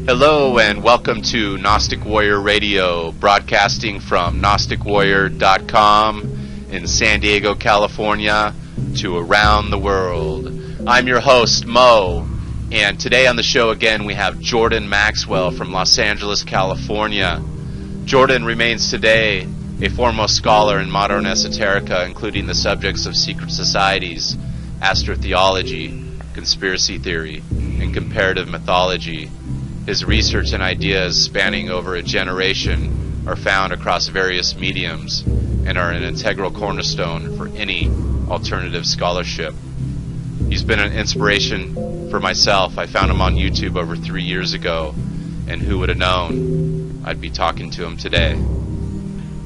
Hello and welcome to Gnostic Warrior Radio, broadcasting from GnosticWarrior.com in San Diego, California, to around the world. I'm your host, Mo, and today on the show again we have Jordan Maxwell from Los Angeles, California. Jordan remains today a foremost scholar in modern esoterica, including the subjects of secret societies, astrotheology, conspiracy theory, and comparative mythology. His research and ideas, spanning over a generation, are found across various mediums and are an integral cornerstone for any alternative scholarship. He's been an inspiration for myself. I found him on YouTube over 3 years ago, and who would have known I'd be talking to him today.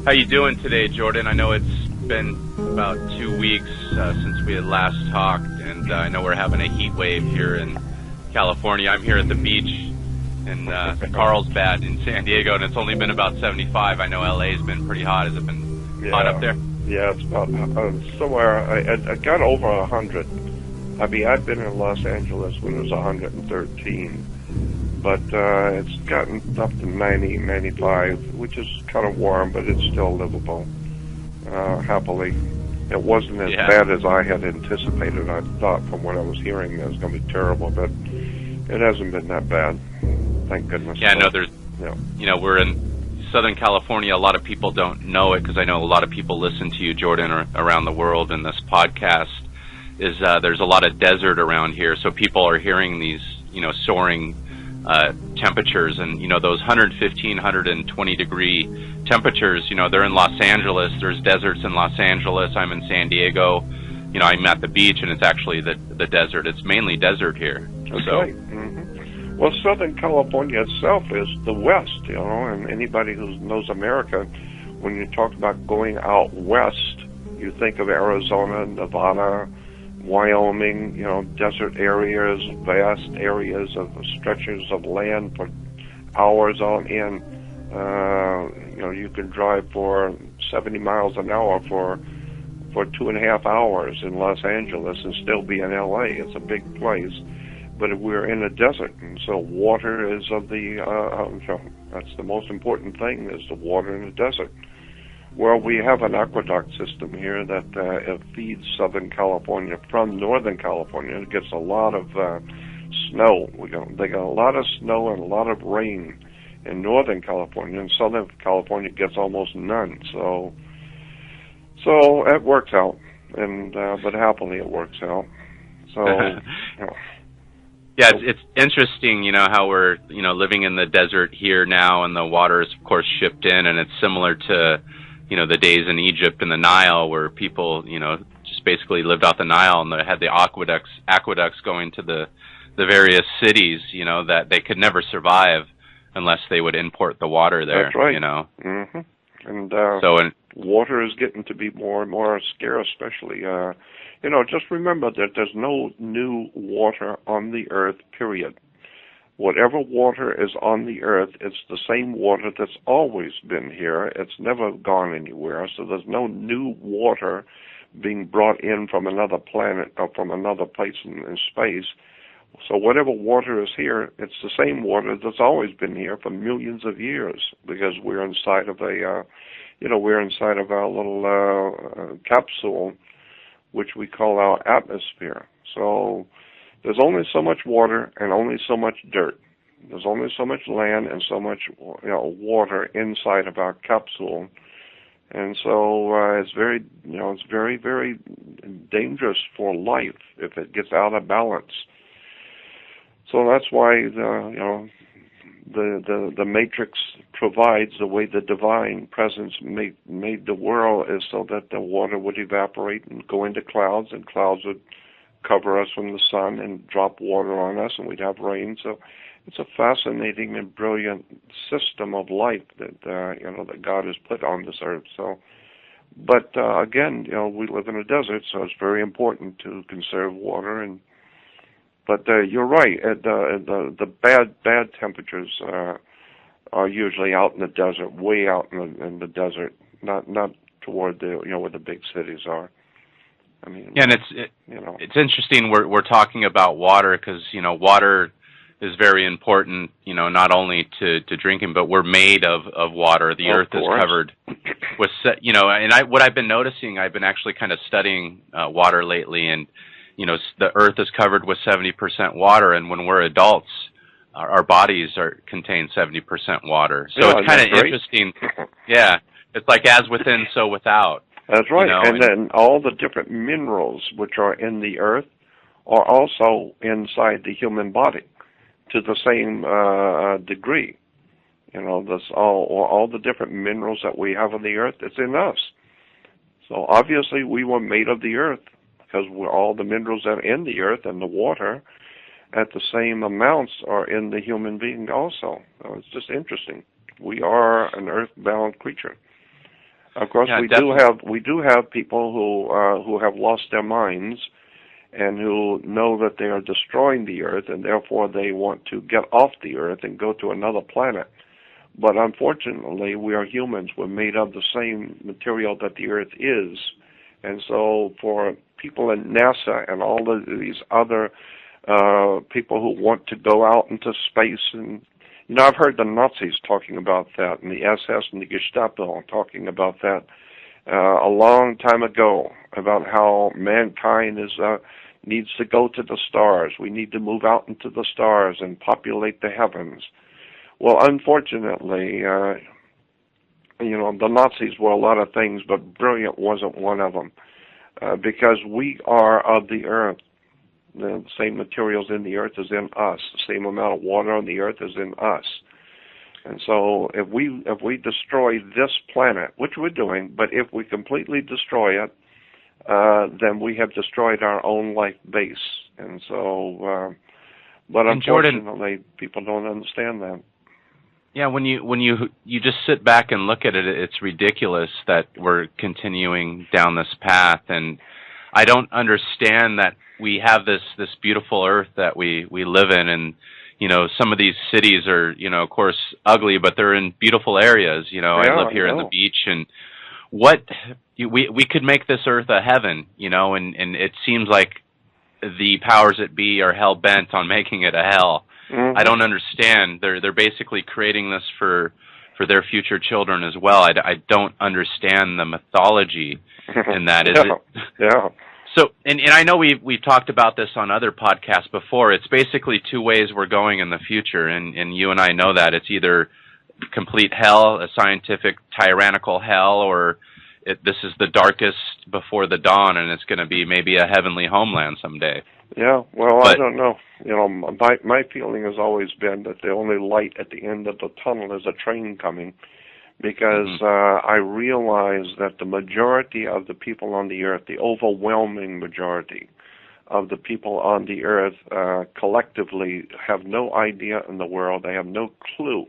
How you doing today, Jordan? I know it's been about 2 weeks since we had last talked, and I know we're having a heat wave here in California. I'm here at the beach in Carlsbad in San Diego, and it's only been about 75. I know LA's been pretty hot. Has it been hot up there? Yeah, it's about somewhere. I got over 100. I mean, I've been in Los Angeles when it was 113, but it's gotten up to 90, 95, which is kind of warm, but it's still livable, happily. It wasn't as bad as I had anticipated. I thought from what I was hearing it was going to be terrible, but it hasn't been that bad. Thank goodness. Yeah, no, we're in Southern California. A lot of people don't know it because I know a lot of people listen to you, Jordan, around the world in this podcast. There's a lot of desert around here, so people are hearing these, soaring temperatures, and those 115, 120 degree temperatures. They're in Los Angeles. There's deserts in Los Angeles. I'm in San Diego. I'm at the beach, and it's actually the desert. It's mainly desert here. That's right. Mm-hmm. Well, Southern California itself is the West, and anybody who knows America, when you talk about going out west, you think of Arizona, Nevada, Wyoming, desert areas, vast areas of stretches of land for hours on end. You can drive for 70 miles an hour for 2.5 hours in Los Angeles and still be in LA. It's a big place. But we're in a desert, and so water is that's the most important thing, is the water in the desert. Well, we have an aqueduct system here that it feeds Southern California from Northern California. It gets a lot of snow. They got a lot of snow and a lot of rain in Northern California, and Southern California gets almost none. So it works out, and but happily it works out. So. Yeah, it's interesting, how we're, living in the desert here now, and the water is, of course, shipped in, and it's similar to, the days in Egypt and the Nile, where people, just basically lived off the Nile, and they had the aqueducts going to the various cities, that they could never survive unless they would import the water there. That's right. Mm-hmm. And water is getting to be more and more scarce, especially. Just remember that there's no new water on the earth, period. Whatever water is on the earth, it's the same water that's always been here. It's never gone anywhere, so there's no new water being brought in from another planet or from another place in space. So whatever water is here, it's the same water that's always been here for millions of years, because we're inside of our little capsule, which we call our atmosphere. So there's only so much water and only so much dirt. There's only so much land and so much water inside of our capsule. And so it's very, very dangerous for life if it gets out of balance. So that's why the matrix provides, the way the divine presence made the world, is so that the water would evaporate and go into clouds, and clouds would cover us from the sun and drop water on us, and we'd have rain. So it's a fascinating and brilliant system of life that that God has put on this earth. So, but again, we live in a desert, so it's very important to conserve water. But you're right. The bad temperatures are usually out in the desert, way out in the desert. not toward the where the big cities are. I mean, yeah, and it's interesting we're talking about water because water is very important, not only to drinking, but we're made of water. The earth is covered with, and what I've been noticing, I've been actually kind of studying water lately, and the earth is covered with 70% water, and when we're adults, our bodies contain 70% water. So it's kind of interesting. Yeah, it's like as within, so without. That's right. And then all the different minerals which are in the earth are also inside the human body to the same degree. This all the different minerals that we have on the earth, it's in us. So obviously we were made of the earth because all the minerals that are in the earth and the water at the same amounts are in the human being also. So it's just interesting. We are an earthbound creature. Of course, we do have people who have lost their minds and who know that they are destroying the earth, and therefore they want to get off the earth and go to another planet. But unfortunately, we are humans. We're made of the same material that the earth is, and so for people in NASA and all of these other people who want to go out into space and I've heard the Nazis talking about that, and the SS and the Gestapo talking about that a long time ago, about how mankind needs to go to the stars. We need to move out into the stars and populate the heavens. Well, unfortunately, the Nazis were a lot of things, but brilliant wasn't one of them, because we are of the earth. The same materials in the earth is in us. The same amount of water on the earth is in us. And so if we destroy this planet, which we're doing, but if we completely destroy it, then we have destroyed our own life base. And so, but unfortunately, people don't understand that. Yeah, when you just sit back and look at it, it's ridiculous that we're continuing down this path, and I don't understand that we have this beautiful earth that we live in, and some of these cities are of course ugly, but they're in beautiful areas. I live here in the beach, and we could make this earth a heaven, and it seems like the powers that be are hell bent on making it a hell. Mm-hmm. I don't understand. They're basically creating this for their future children as well. I don't understand the mythology in that. Is it? Yeah. So, and I know we've talked about this on other podcasts before. It's basically two ways we're going in the future, and you and I know that. It's either complete hell, a scientific tyrannical hell, or this is the darkest before the dawn, and it's going to be maybe a heavenly homeland someday. Yeah, well, I don't know. My feeling has always been that the only light at the end of the tunnel is a train coming, because I realize that the majority of the people on the earth, the overwhelming majority of the people on the earth collectively have no idea in the world. They have no clue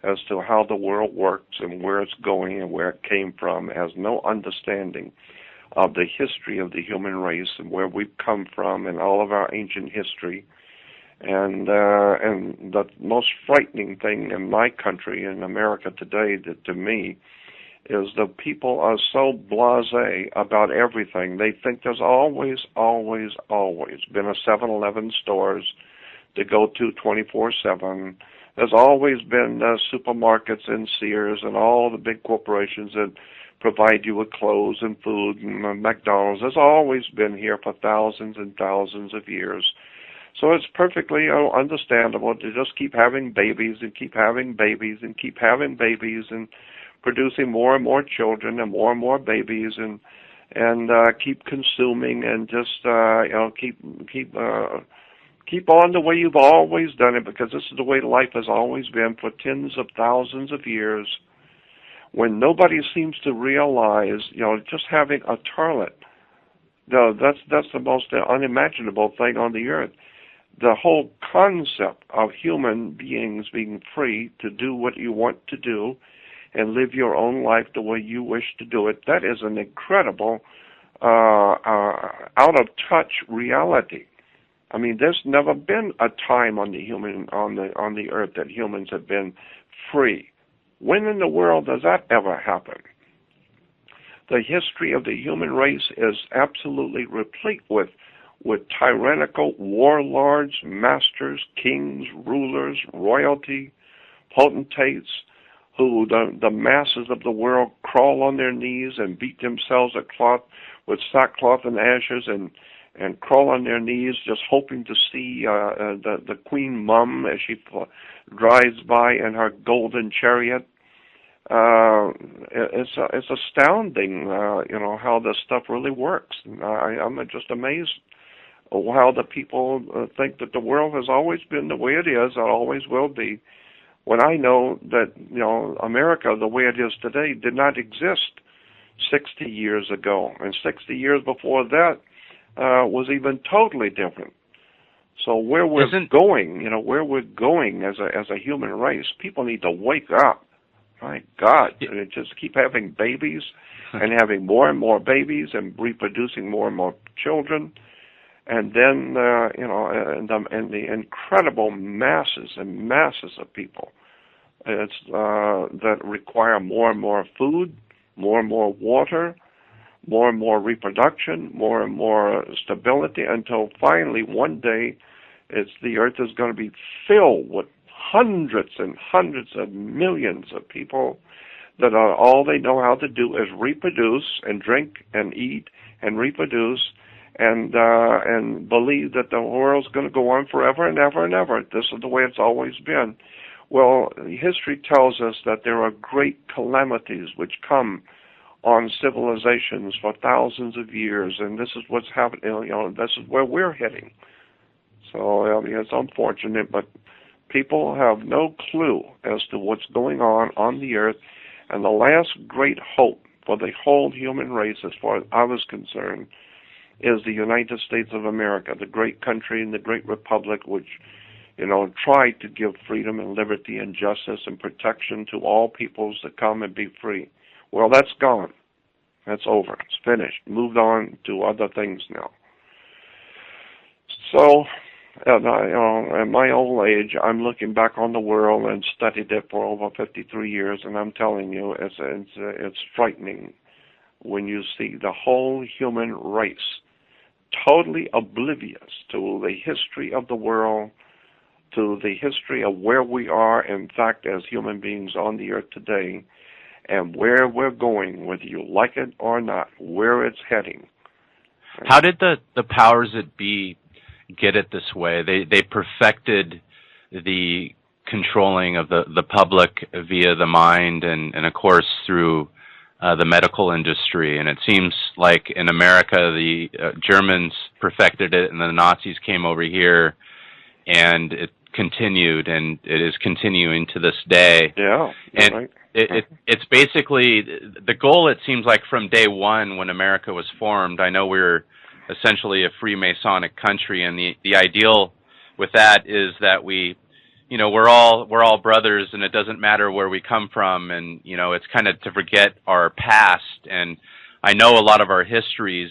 as to how the world works and where it's going and where it came from, has no understanding of the history of the human race and where we've come from and all of our ancient history. And the most frightening thing in my country, in America today, to me, is the people are so blasé about everything. They think there's always been a 7-Eleven stores to go to 24/7. There's always been supermarkets and Sears and all the big corporations that provide you with clothes and food and McDonald's. There's always been here for thousands and thousands of years. So it's perfectly understandable to just keep having babies and keep having babies and keep having babies and producing more and more children and more babies and keep consuming and just keep on the way you've always done it, because this is the way life has always been for tens of thousands of years. When nobody seems to realize, just having a toilet, that's the most unimaginable thing on the earth. The whole concept of human beings being free to do what you want to do and live your own life the way you wish to do it, that is an incredible, out-of-touch reality. I mean, there's never been a time on the earth that humans have been free. When in the world does that ever happen? The history of the human race is absolutely replete with tyrannical warlords, masters, kings, rulers, royalty, potentates, who the masses of the world crawl on their knees and beat themselves with sackcloth and ashes and crawl on their knees just hoping to see the Queen Mum as she drives by in her golden chariot. It's astounding, how this stuff really works. I'm just amazed how the people think that the world has always been the way it is and always will be, when I know that, America, the way it is today, did not exist 60 years ago. And 60 years before that was even totally different. So where we're going as a human race, people need to wake up. My God, and just keep having babies and having more and more babies and reproducing more and more children. And then, and the incredible masses and masses of people that require more and more food, more and more water, more and more reproduction, more and more stability, until finally one day the earth is going to be filled with hundreds and hundreds of millions of people that all they know how to do is reproduce and drink and eat and reproduce and believe that the world's going to go on forever and ever and ever. This is the way it's always been. Well, history tells us that there are great calamities which come on civilizations for thousands of years, and this is what's happening. This is where we're heading. So it's unfortunate, but people have no clue as to what's going on the earth. And the last great hope for the whole human race, as far as I was concerned, is the United States of America, the great country and the great republic, which, tried to give freedom and liberty and justice and protection to all peoples to come and be free. Well, that's gone. That's over. It's finished. Moved on to other things now. So, at my old age, I'm looking back on the world and studied it for over 53 years, and I'm telling you, it's frightening when you see the whole human race totally oblivious to the history of the world, to the history of where we are, in fact, as human beings on the earth today, and where we're going, whether you like it or not, where it's heading. How did the powers that be get it this way? They perfected the controlling of the public via the mind and of course through the medical industry. And it seems like in America the Germans perfected it and the Nazis came over here, and it continued, and it is continuing to this day. Yeah, and right. It's basically the goal, it seems like, from day one when America was formed. I know we're essentially a Freemasonic country, and the ideal with that is that we're all brothers, and it doesn't matter where we come from, and it's kind of to forget our past. And I know a lot of our histories,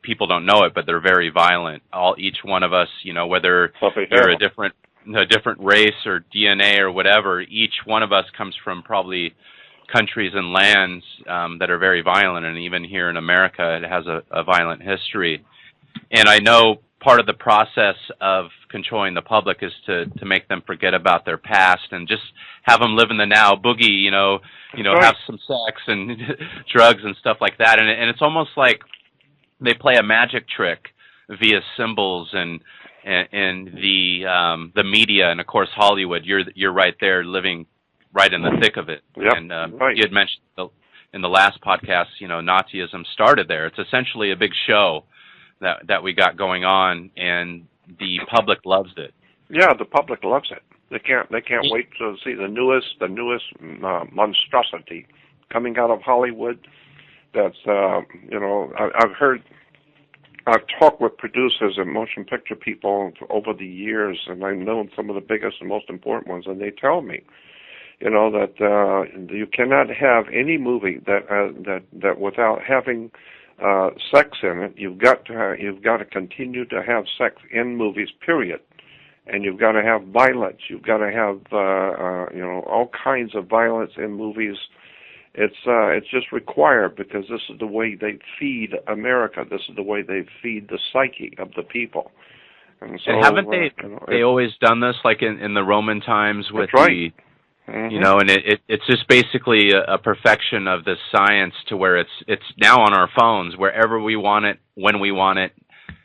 people don't know it, but they're very violent. Each one of us, whether you're a different race or DNA or whatever, each one of us comes from probably countries and lands that are very violent, and even here in America, it has a violent history. And I know part of the process of controlling the public is to make them forget about their past and just have them live in the now, boogie, have some sex and drugs and stuff like that. And it's almost like they play a magic trick via symbols and the media, and of course Hollywood. You're right there, living right in the thick of it. Yep. And right. You had mentioned in the last podcast, Nazism started there. It's essentially a big show that we got going on, and the public loves it. Yeah, the public loves it. They can't wait to see the newest monstrosity coming out of Hollywood. That's I've talked with producers and motion picture people over the years, and I've known some of the biggest and most important ones, and they tell me, that you cannot have any movie that without having sex in it. You've got to continue to have sex in movies, period. And you've got to have violence. You've got to have all kinds of violence in movies. It's just required because this is the way they feed America. This is the way they feed the psyche of the people. And so, haven't they always done this, like in the Roman times with that's right. and it's just basically a perfection of this science to where it's now on our phones, wherever we want it, when we want it.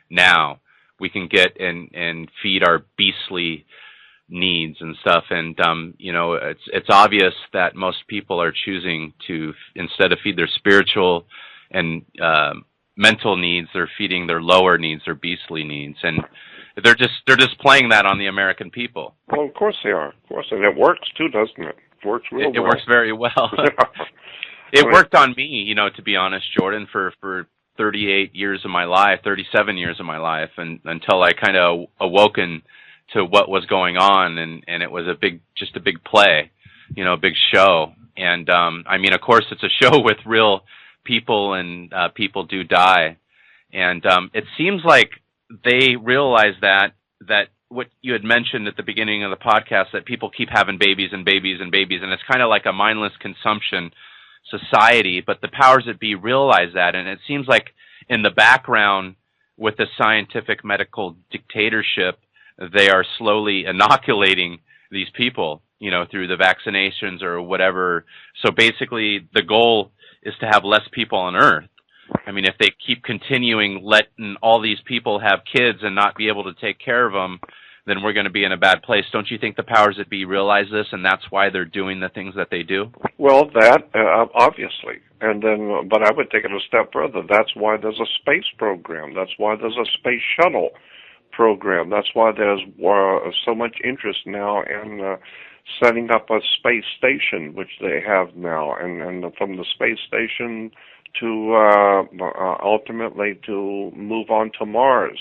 Now we can get and feed our beastly needs and stuff, and it's obvious that most people are choosing to, instead of feed their spiritual and mental needs, they're feeding their lower needs, their beastly needs, and they're just playing that on the American people. Well, of course they are, of course, and it works too, doesn't it? It works real well. It works very well. It worked on me, to be honest, Jordan, for 38 years of my life, 37 years of my life, and until I kind of awoken to what was going on, and it was just a big play, a big show. And of course, it's a show with real people, and people do die. And it seems like they realize that what you had mentioned at the beginning of the podcast, that people keep having babies and babies and babies, and it's kind of like a mindless consumption society. But the powers that be realize that, and it seems like in the background with the scientific medical dictatorship, they are slowly inoculating these people, through the vaccinations or whatever. So basically, the goal is to have less people on Earth. I mean, if they keep continuing letting all these people have kids and not be able to take care of them, then we're going to be in a bad place. Don't you think the powers that be realize this, and that's why they're doing the things that they do? Well, that, obviously. And then, but I would take it a step further. That's why there's a space program. That's why there's a space shuttle program. That's why there's so much interest now in setting up a space station, which they have now, and from the space station to ultimately to move on to Mars,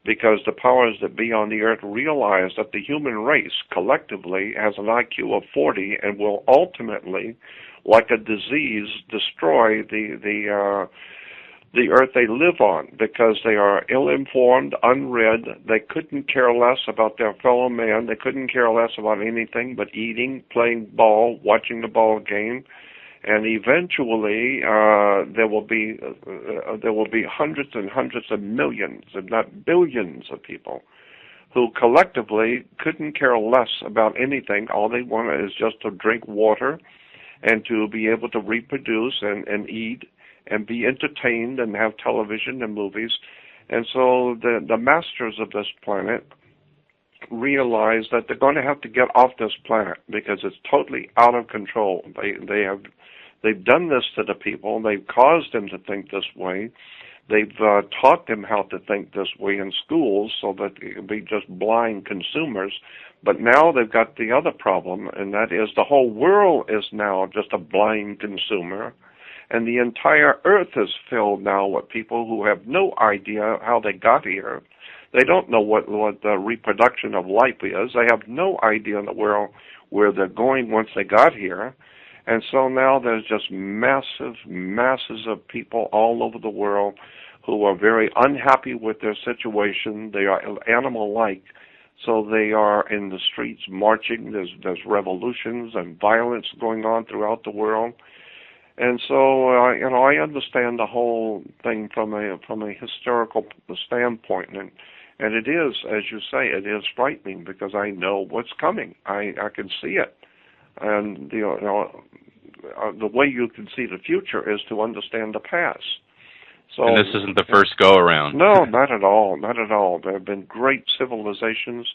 because the powers that be on the Earth realize that the human race collectively has an IQ of 40 and will ultimately, like a disease, destroy the Earth they live on, because they are ill-informed, unread. They couldn't care less about their fellow man. They couldn't care less about anything but eating, playing ball, watching the ball game. And eventually, there will be hundreds and hundreds of millions, if not billions, of people who collectively couldn't care less about anything. All they want is just to drink water and to be able to reproduce and eat and be entertained and have television and movies. And so the masters of this planet realize that they're going to have to get off this planet because it's totally out of control. They've done this to the people. They've caused them to think this way. They've taught them how to think this way in schools so that they can be just blind consumers. But now they've got the other problem, and that is the whole world is now just a blind consumer. And the entire Earth is filled now with people who have no idea how they got here. They don't know what the reproduction of life is. They have no idea in the world where they're going once they got here. And so now there's just masses of people all over the world who are very unhappy with their situation. They are animal-like, so they are in the streets marching. There's revolutions and violence going on throughout the world. And so, I understand the whole thing from a historical standpoint, and it is, as you say, it is frightening because I know what's coming. I can see it, and the way you can see the future is to understand the past. So, and this isn't the first go around. No, not at all, not at all. There have been great civilizations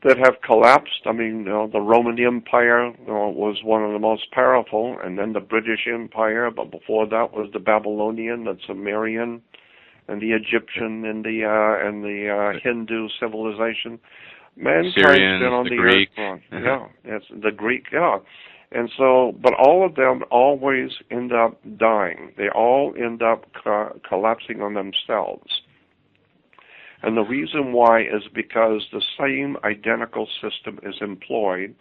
that have collapsed. I mean, the Roman Empire was one of the most powerful, and then the British Empire, but before that was the Babylonian, the Sumerian, and the Egyptian, and the Hindu civilization. Mankind's Syrians, been on the the Greek. Earth. Yeah, it's the Greek, yeah. And so, but all of them always end up dying. They all end up collapsing on themselves. And the reason why is because the same identical system is employed,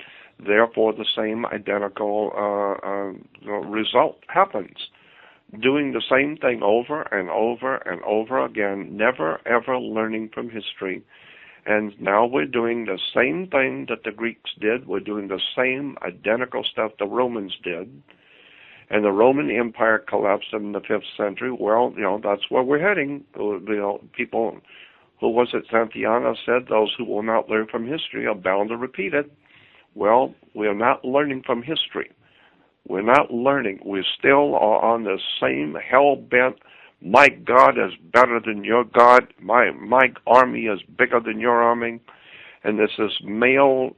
therefore the same identical result happens. Doing the same thing over and over and over again, never ever learning from history. And now we're doing the same thing that the Greeks did. We're doing the same identical stuff the Romans did. and the Roman Empire collapsed in the 5th century. Well, that's where we're heading. People, who was it, Santayana said, those who will not learn from history are bound to repeat it. Well, we are not learning from history. We're not learning. We still are on the same hell-bent, my God is better than your God, my army is bigger than your army, and this is male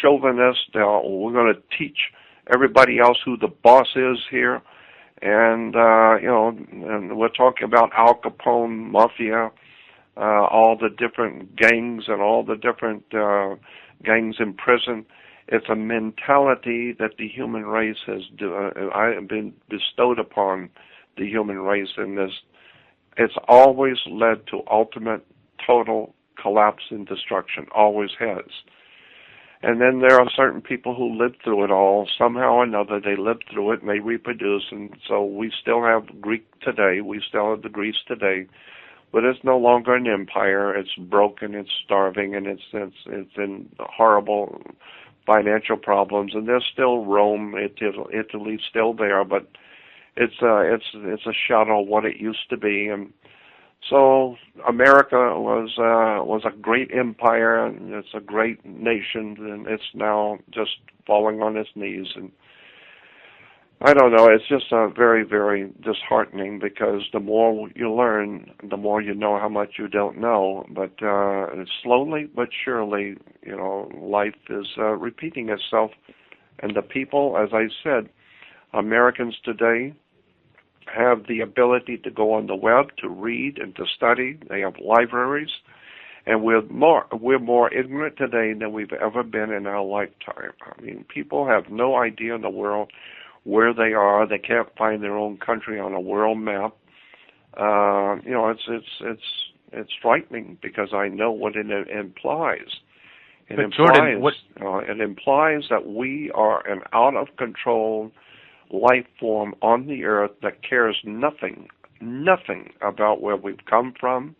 chauvinist. We're going to teach everybody else who the boss is here, and and we're talking about Al Capone, mafia, all the different gangs and all the different gangs in prison. It's a mentality that the human race has been bestowed upon the human race in this. It's always led to ultimate, total collapse and destruction. Always has. And then there are certain people who lived through it all. Somehow or another, they lived through it and they reproduce. And so we still have Greek today. We still have the Greece today. But it's no longer an empire. It's broken. It's starving, and it's in horrible financial problems. And there's still Rome, Italy's still there, but it's a shadow of what it used to be. And so America was a great empire, and it's a great nation, and it's now just falling on its knees. And I don't know, it's just very, very disheartening, because the more you learn, the more you know how much you don't know. But slowly but surely, life is repeating itself. And the people, as I said, Americans today have the ability to go on the web, to read and to study. They have libraries, and we're more ignorant today than we've ever been in our lifetime. I mean, people have no idea in the world where they are. They can't find their own country on a world map. It's frightening, because I know what it implies. It implies that we are an out of control life form on the earth that cares nothing about where we've come from,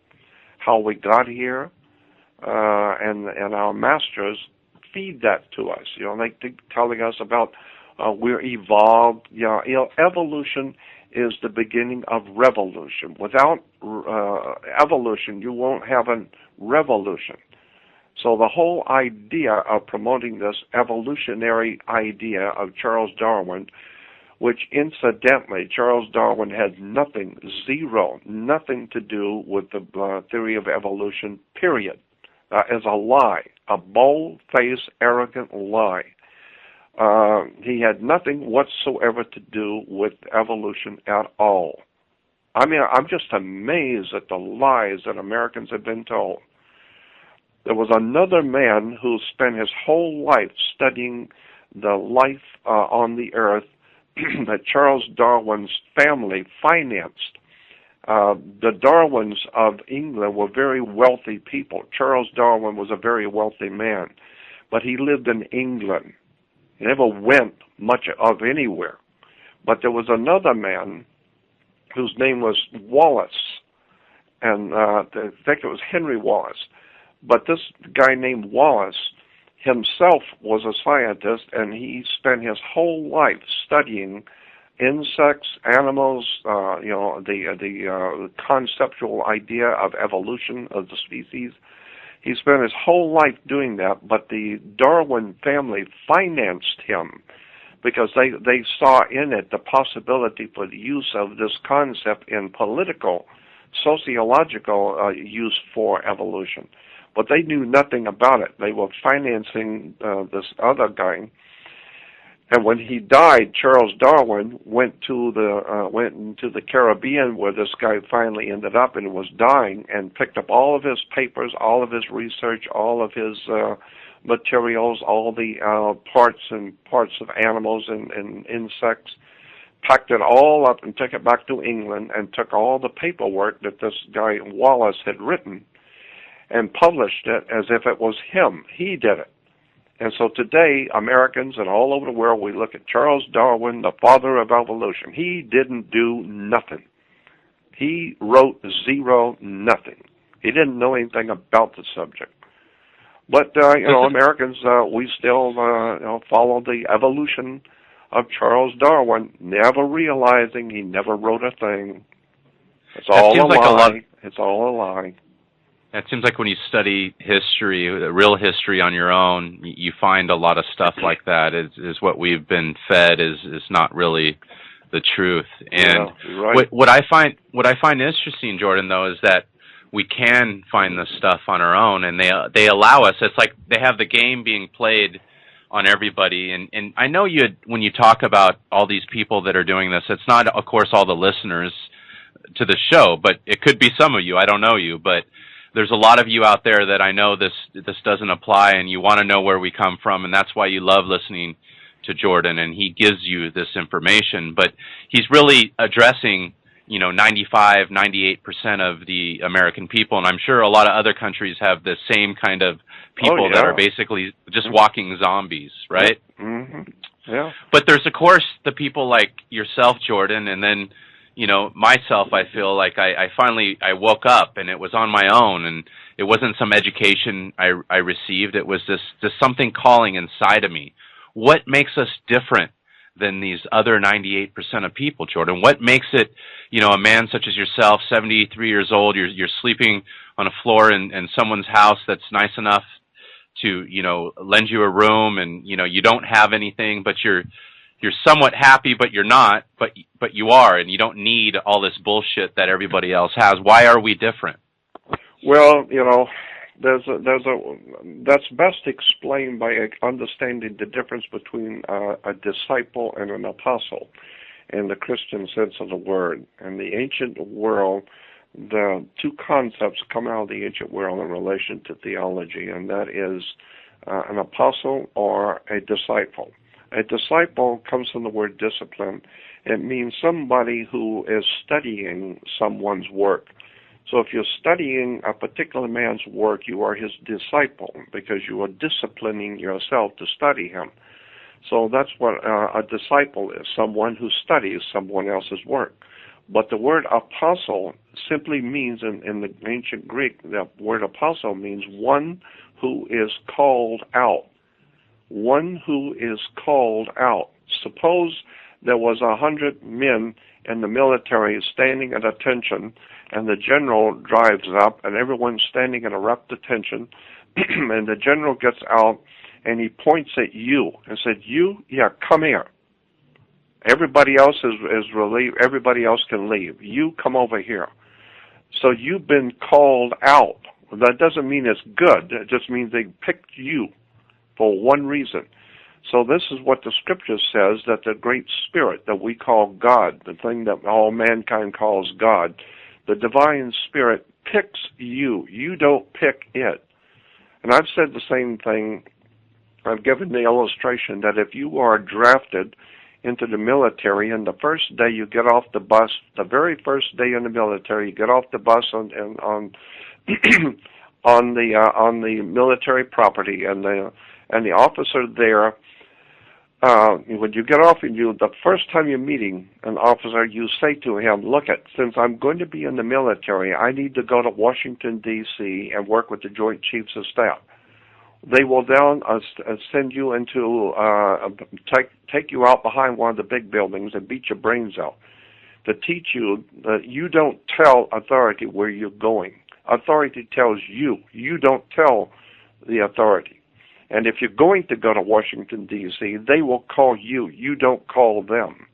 how we got here, and our masters feed that to us. They keep telling us about we're evolved. Evolution is the beginning of revolution. Without evolution, you won't have a revolution. So the whole idea of promoting this evolutionary idea of Charles Darwin, which incidentally, Charles Darwin had nothing to do with the theory of evolution, period, is a lie, a bold-faced, arrogant lie. He had nothing whatsoever to do with evolution at all. I mean, I'm just amazed at the lies that Americans have been told. There was another man who spent his whole life studying the life on the earth that Charles Darwin's family financed. The Darwins of England were very wealthy people. Charles Darwin was a very wealthy man, but he lived in England. He never went much of anywhere. But there was another man whose name was Wallace, and I think it was Henry Wallace. But this guy named Wallace himself was a scientist, and he spent his whole life studying insects, animals, the conceptual idea of evolution of the species. He spent his whole life doing that, but the Darwin family financed him because they saw in it the possibility for the use of this concept in political, sociological use for evolution. But they knew nothing about it. They were financing this other guy. And when he died, Charles Darwin went into the Caribbean, where this guy finally ended up and was dying, and picked up all of his papers, all of his research, all of his materials, all the parts of animals and insects, packed it all up and took it back to England, and took all the paperwork that this guy Wallace had written and published it as if it was him. He did it. And so today, Americans and all over the world, we look at Charles Darwin, the father of evolution. He didn't do nothing. He wrote nothing. He didn't know anything about the subject. But, Americans, we still follow the evolution of Charles Darwin, never realizing he never wrote a thing. It's That all seems a like lie. It's all a lie. It seems like when you study history, real history on your own, you find a lot of stuff like that. Is what we've been fed is not really the truth. And yeah, right. what I find interesting, Jordan, though, is that we can find this stuff on our own, and they allow us. It's like they have the game being played on everybody. And I know when you talk about all these people that are doing this, it's not, of course, all the listeners to the show, but it could be some of you. I don't know you, but there's a lot of you out there that I know this doesn't apply, and you want to know where we come from, and that's why you love listening to Jordan, and he gives you this information. But he's really addressing, 95, 98% of the American people, and I'm sure a lot of other countries have the same kind of people that are basically just walking zombies, right? Mm-hmm. Yeah. But there's, of course, the people like yourself, Jordan, and then myself, I feel like I finally woke up, and it was on my own, and it wasn't some education I received. It was this something calling inside of me. What makes us different than these other 98% of people, Jordan? What makes it, a man such as yourself, 73 years old, you're sleeping on a floor in someone's house that's nice enough to, lend you a room, and, you don't have anything, but you're somewhat happy, but you're not, but you are, and you don't need all this bullshit that everybody else has. Why are we different? Well, that's best explained by understanding the difference between a disciple and an apostle in the Christian sense of the word. In the ancient world, the two concepts come out of the ancient world in relation to theology, and that is an apostle or a disciple. A disciple comes from the word discipline. It means somebody who is studying someone's work. So if you're studying a particular man's work, you are his disciple because you are disciplining yourself to study him. So that's what a disciple is, someone who studies someone else's work. But the word apostle simply means, in the ancient Greek, the word apostle means one who is called out. One who is called out. Suppose there was 100 men in the military standing at attention, and the general drives up, and everyone's standing at a rapt attention, and the general gets out, and he points at you and said, "You, yeah, come here. Everybody else is relieved. Everybody else can leave. You come over here." So you've been called out. That doesn't mean it's good. It just means they picked you for one reason. So this is what the scripture says, that the great spirit that we call God, the thing that all mankind calls God, the divine spirit picks you. You don't pick it. And I've said the same thing. I've given the illustration that if you are drafted into the military, and the first day you get off the bus, the very first day in the military, you get off the bus on on the military property, and the officer there, when you get off, the first time you're meeting an officer, you say to him, "Look, since I'm going to be in the military, I need to go to Washington, D.C. and work with the Joint Chiefs of Staff." They will then send you into, take you out behind one of the big buildings and beat your brains out to teach you that you don't tell authority where you're going. Authority tells you. You don't tell the authority. And if you're going to go to Washington, D.C., they will call you. You don't call them.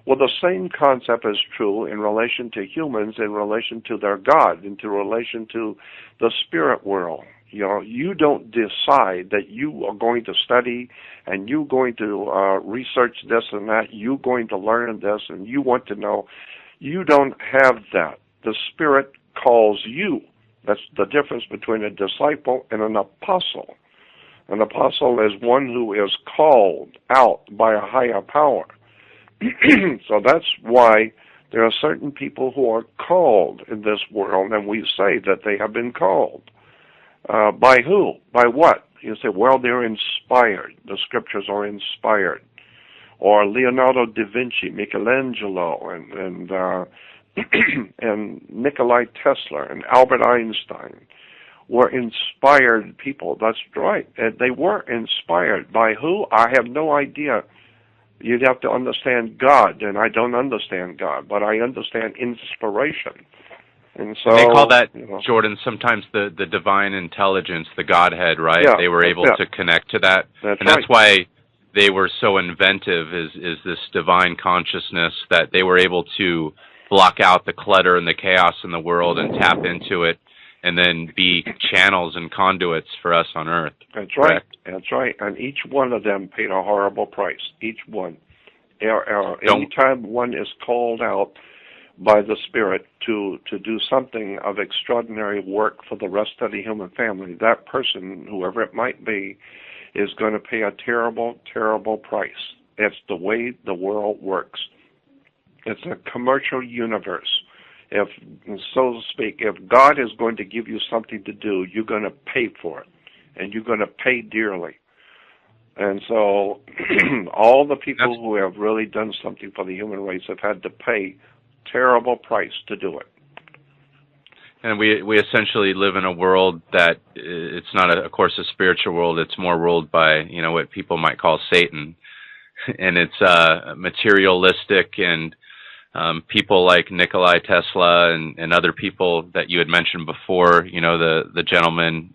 Well, the same concept is true in relation to humans, in relation to their God, in relation to the spirit world. You don't decide that you are going to study and you're going to research this and that. You're going to learn this and you want to know. You don't have that. The Spirit calls you. That's the difference between a disciple and an apostle. An apostle is one who is called out by a higher power. So that's why there are certain people who are called in this world, and we say that they have been called. By who? By what? You say, well, they're inspired. The scriptures are inspired. Or Leonardo da Vinci, Michelangelo, and and Nikola Tesla, and Albert Einstein were inspired people. That's right. They were inspired. By who? I have no idea. You'd have to understand God, and I don't understand God, but I understand inspiration. And so they call that, Jordan, sometimes the divine intelligence, the Godhead, right? Yeah, they were able to connect to that. That's why they were so inventive, is this divine consciousness, that they were able to block out the clutter and the chaos in the world and tap into it, and then be channels and conduits for us on Earth. That's right. That's right. And each one of them paid a horrible price. Each one. Anytime one is called out by the Spirit to do something of extraordinary work for the rest of the human family, that person, whoever it might be, is going to pay a terrible, terrible price. It's the way the world works. It's a commercial universe. If, so to speak, if God is going to give you something to do, you're going to pay for it, and you're going to pay dearly. And so all the people who have really done something for the human race have had to pay terrible price to do it. And we essentially live in a world that it's not, of course, a spiritual world. It's more ruled by, what people might call Satan. And it's materialistic, and people like Nikola Tesla and other people that you had mentioned before, the gentleman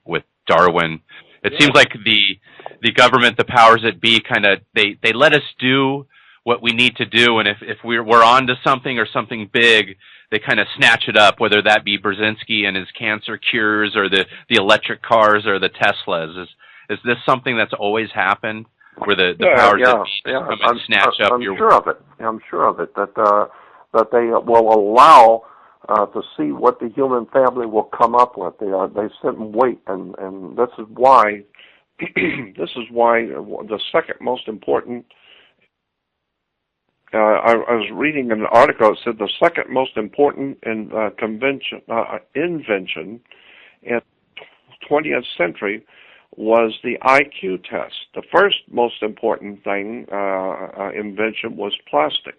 with Darwin. It seems like the government, the powers that be, kind of, they let us do what we need to do, and if we're on to something or something big, they kind of snatch it up, whether that be Brzezinski and his cancer cures, or the electric cars, or the Teslas. Is this something that's always happened, where the powers that be come and snatch up your... I'm sure of it. I'm sure of it, that they will allow to see what the human family will come up with. They sit and wait, and this is why the second most important... I was reading an article that said the second most important invention in the 20th century was the IQ test. The first most important invention was plastic.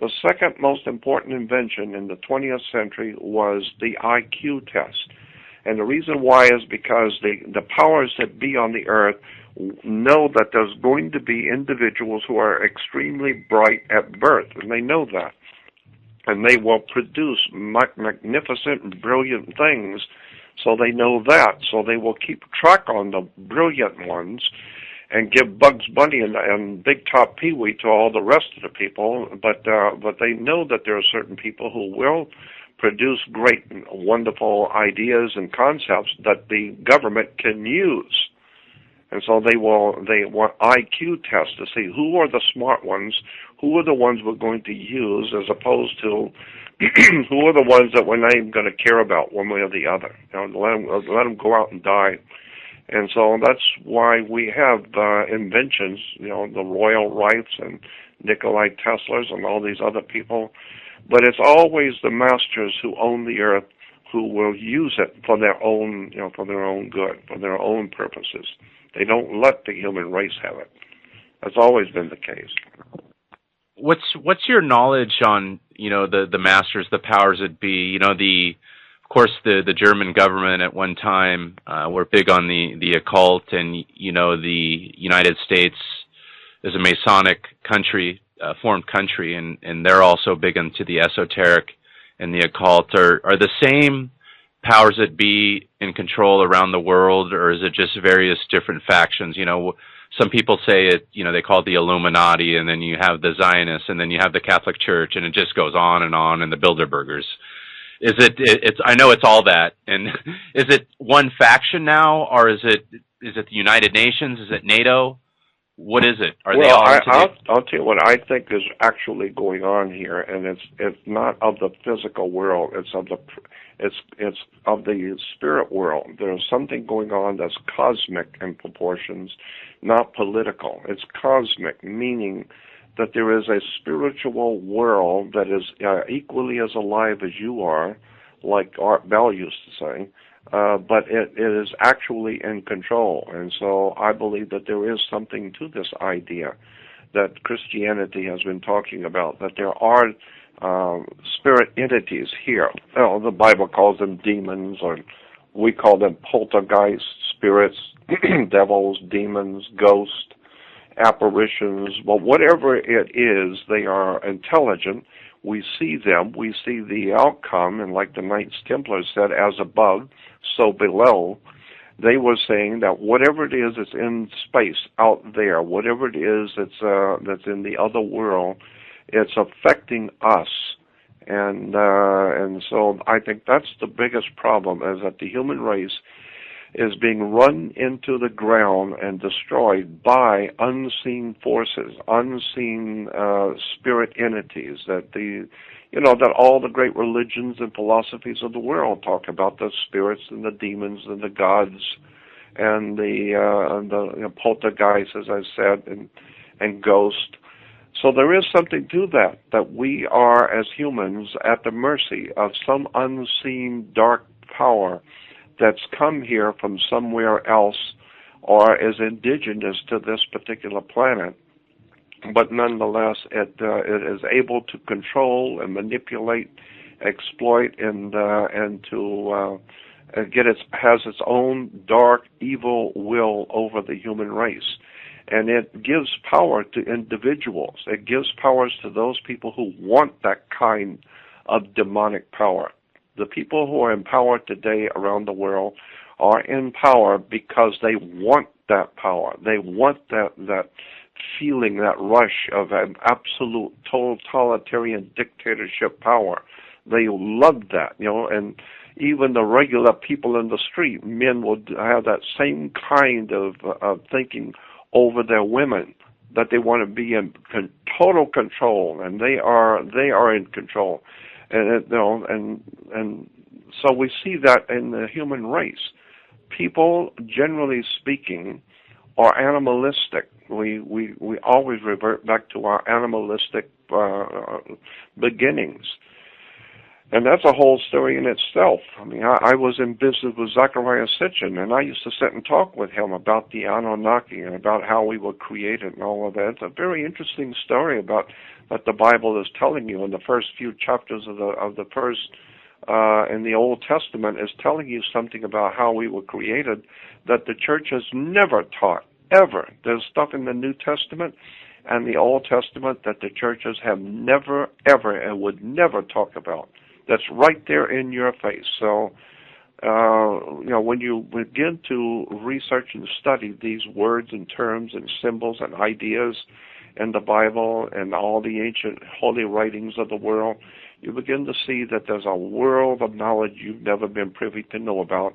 The second most important invention in the 20th century was the IQ test. And the reason why is because the powers that be on the earth know that there's going to be individuals who are extremely bright at birth, and they know that. And they will produce magnificent, brilliant things, so they know that. So they will keep track on the brilliant ones and give Bugs Bunny and Big Top Pee-wee to all the rest of the people, but they know that there are certain people who will produce great, wonderful ideas and concepts that the government can use. And so they want IQ tests to see who are the smart ones, who are the ones we're going to use, as opposed to who are the ones that we're not even going to care about one way or the other. Let them go out and die. And so that's why we have inventions, the Royal Wrights and Nikola Teslas and all these other people. But it's always the masters who own the earth who will use it for their own, for their own good, for their own purposes. They don't let the human race have it. That's always been the case. What's your knowledge on, the masters, the powers that be? Of course, the German government at one time were big on the occult, and the United States is a Masonic country, formed country, and they're also big into the esoteric and the occult. Are the same powers that be in control around the world, or is it just various different factions? Some people say it, they call it the Illuminati, and then you have the Zionists, and then you have the Catholic Church, and it just goes on, and the Bilderbergers. It's I know it's all that, and is it one faction now, or is it the United Nations? Is it NATO? What is it? Are they all? I'll tell you what I think is actually going on here, and it's not of the physical world. It's of the spirit world. There's something going on that's cosmic in proportions, not political. It's cosmic, meaning that there is a spiritual world that is equally as alive as you are, like Art Bell used to say. But it is actually in control. And so I believe that there is something to this idea that Christianity has been talking about, that there are spirit entities here. The Bible calls them demons, or we call them poltergeist spirits, devils, demons, ghosts. apparitions, but whatever it is, they are intelligent. We see them, we see the outcome, and like the Knights Templar said, as above, so below. They were saying that whatever it is that's in space out there, whatever it is that's in the other world, it's affecting us. And so I think that's the biggest problem, is that the human race is being run into the ground and destroyed by unseen forces, unseen spirit entities that that all the great religions and philosophies of the world talk about, the spirits and the demons and the gods and the poltergeists, as I said, and ghosts. So there is something to that we are, as humans, at the mercy of some unseen dark power that's come here from somewhere else or is indigenous to this particular planet. But nonetheless, it is able to control and manipulate, exploit, and to has its own dark, evil will over the human race. And it gives power to individuals. It gives powers to those people who want that kind of demonic power. The people who are in power today around the world are in power because they want that power. They want that feeling, that rush of an absolute totalitarian dictatorship power. They love that, and even the regular people in the street, men will have that same kind of thinking over their women, that they want to be in total control, and they are in control. And so we see that in the human race. People, generally speaking, are animalistic. We always revert back to our animalistic beginnings. And that's a whole story in itself. I mean, I was in business with Zecharia Sitchin, and I used to sit and talk with him about the Anunnaki and about how we were created and all of that. It's a very interesting story about that the Bible is telling you in the first few chapters of the first in the Old Testament is telling you something about how we were created that the church has never taught, ever. There's stuff in the New Testament and the Old Testament that the churches have never, ever, and would never talk about. That's right there in your face. So, when you begin to research and study these words and terms and symbols and ideas in the Bible and all the ancient holy writings of the world, you begin to see that there's a world of knowledge you've never been privy to know about.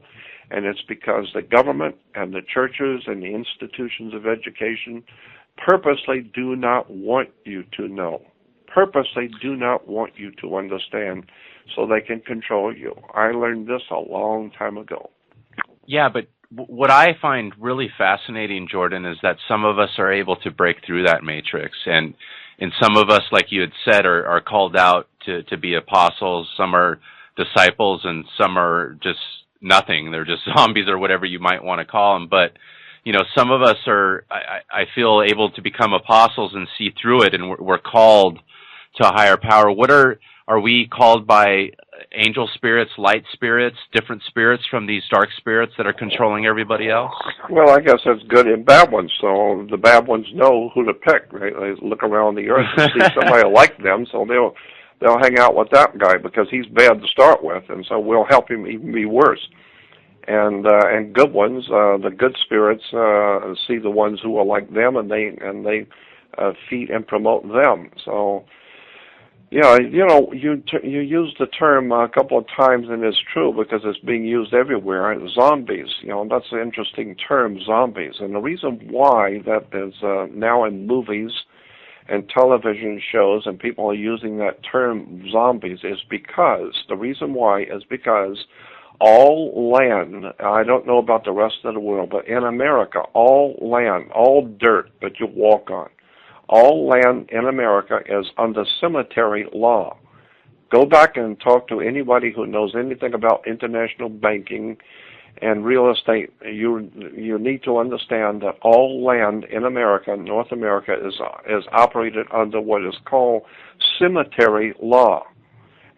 And it's because the government and the churches and the institutions of education purposely do not want you to know, purposely do not want you to understand, so they can control you. I learned this a long time ago. Yeah, but what I find really fascinating, Jordan, is that some of us are able to break through that matrix, and some of us, like you had said, are called out to be apostles. Some are disciples, and some are just nothing. They're just zombies or whatever you might want to call them. But some of us are, I feel, able to become apostles and see through it, and we're called to a higher power. Are we called by angel spirits, light spirits, different spirits from these dark spirits that are controlling everybody else? Well, I guess that's good and bad ones. So the bad ones know who to pick. Right? They look around the earth and see somebody like them, so they'll hang out with that guy because he's bad to start with, and so we'll help him even be worse. And good ones, the good spirits see the ones who are like them, and they feed and promote them. So. Yeah, you used the term a couple of times, and it's true because it's being used everywhere. Zombies, that's an interesting term, zombies. And the reason why that is now in movies and television shows and people are using that term zombies is because all land, I don't know about the rest of the world, but in America, all land, all dirt that you walk on, all land in America is under cemetery law. Go back and talk to anybody who knows anything about international banking and real estate. You need to understand that all land in America, North America, is operated under what is called cemetery law.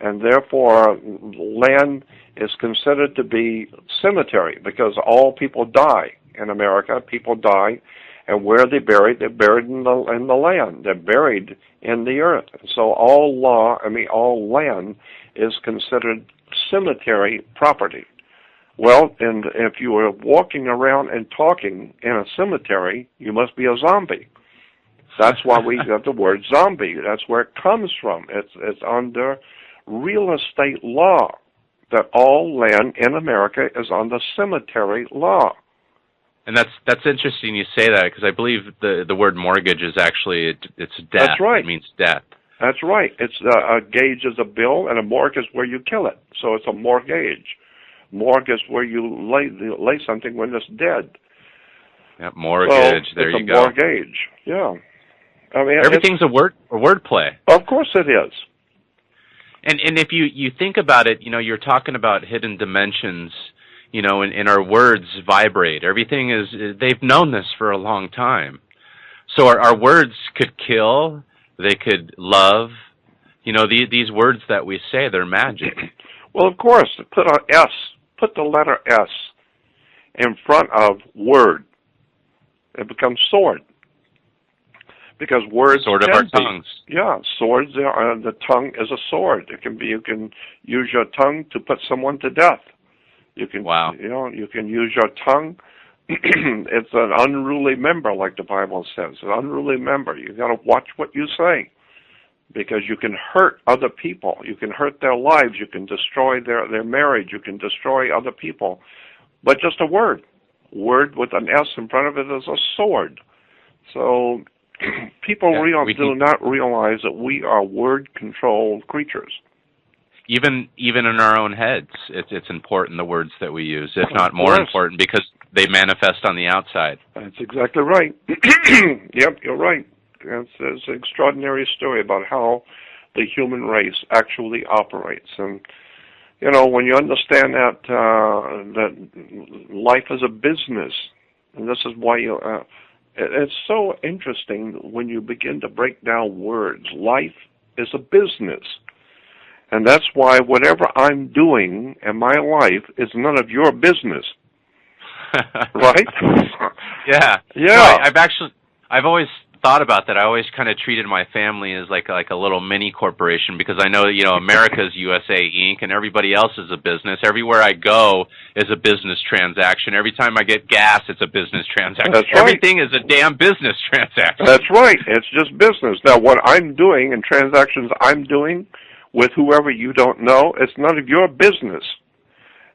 And therefore, land is considered to be cemetery because all people die in America. People die. And where are they buried? They're buried in the land. They're buried in the earth. So all land is considered cemetery property. Well, and if you are walking around and talking in a cemetery, you must be a zombie. That's why we got the word zombie. That's where it comes from. It's under real estate law that all land in America is under cemetery law. And that's interesting you say that, because I believe the word mortgage is actually it's death. That's right. It means death. That's right. It's a gauge is a bill, and a morgue is where you kill it. So it's a mortgage. Morgue is where you lay something when it's dead. Yeah, mortgage. So there you go. It's a mortgage. Yeah. I mean, everything's a word play. Of course it is. And if you think about it, you're talking about hidden dimensions. And our words vibrate. Everything they've known this for a long time. So our words could kill, they could love. These words that we say, they're magic. Well, of course, put the letter S in front of word. It becomes sword. Because words sword of our tongues. Yeah, swords. The tongue is a sword. You can use your tongue to put someone to death. You can, you can use your tongue. It's an unruly member, like the Bible says. An unruly member. You got to watch what you say, because you can hurt other people. You can hurt their lives. You can destroy their marriage. You can destroy other people. But just a word with an S in front of it is a sword. So people do not realize that we are word-controlled creatures. Even in our own heads, it's important, the words that we use, if not more important, because they manifest on the outside. That's exactly right. Yep, you're right. It's an extraordinary story about how the human race actually operates. And, when you understand that life is a business, and this is why it's so interesting when you begin to break down words. Life is a business. And that's why whatever I'm doing in my life is none of your business. Right? Yeah. Yeah. No, I've always thought about that. I always kind of treated my family as like a little mini corporation, because I know that, America's USA Inc. and everybody else is a business. Everywhere I go is a business transaction. Every time I get gas, it's a business transaction. That's right. Everything is a damn business transaction. That's right. It's just business. Now, what I'm doing and transactions I'm doing with whoever you don't know, it's none of your business.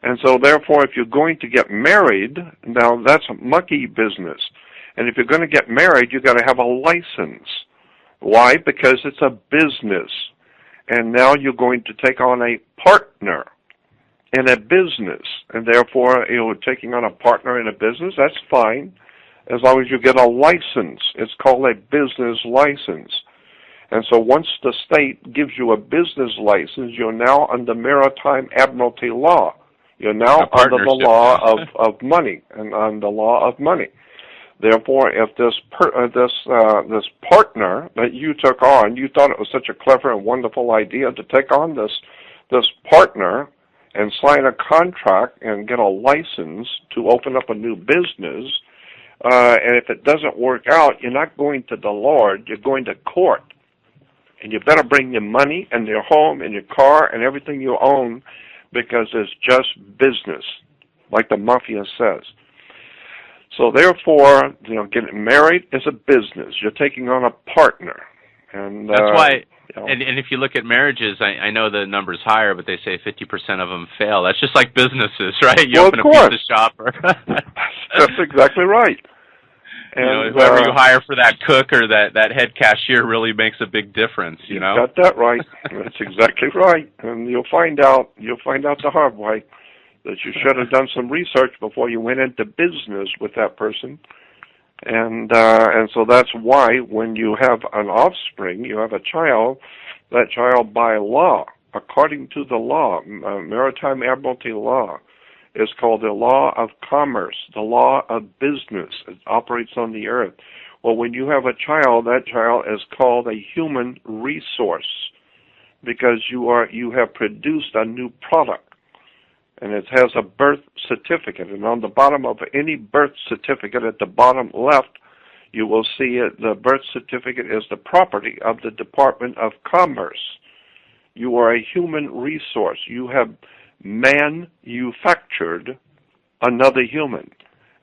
And so, therefore, if you're going to get married, now that's a mucky business. And if you're going to get married, you've got to have a license. Why? Because it's a business. And now you're going to take on a partner in a business. And therefore, taking on a partner in a business, that's fine, as long as you get a license. It's called a business license. And so once the state gives you a business license, you're now under maritime admiralty law. You're now under the law of money, and on the law of money. Therefore, if this partner that you took on, you thought it was such a clever and wonderful idea to take on this partner and sign a contract and get a license to open up a new business, and if it doesn't work out, you're not going to the Lord, you're going to court. And you better bring your money and your home and your car and everything you own, because it's just business, like the mafia says. So therefore, getting married is a business. You're taking on a partner. And that's why, and if you look at marriages, I know the number's higher, but they say 50% of them fail. That's just like businesses, right? You open a pizza shop. That's exactly right. And whoever you hire for that cook or that head cashier really makes a big difference, you got that right. That's exactly right. And you'll find out the hard way that you should have done some research before you went into business with that person. And so that's why when you have an offspring, you have a child, that child by law, according to the law, maritime admiralty law, is called the law of commerce, the law of business. It operates on the earth. Well, when you have a child, that child is called a human resource, because you have produced a new product, and it has a birth certificate. And on the bottom of any birth certificate, at the bottom left, you will see it, the birth certificate is the property of the Department of Commerce. You are a human resource. You have manufactured another human,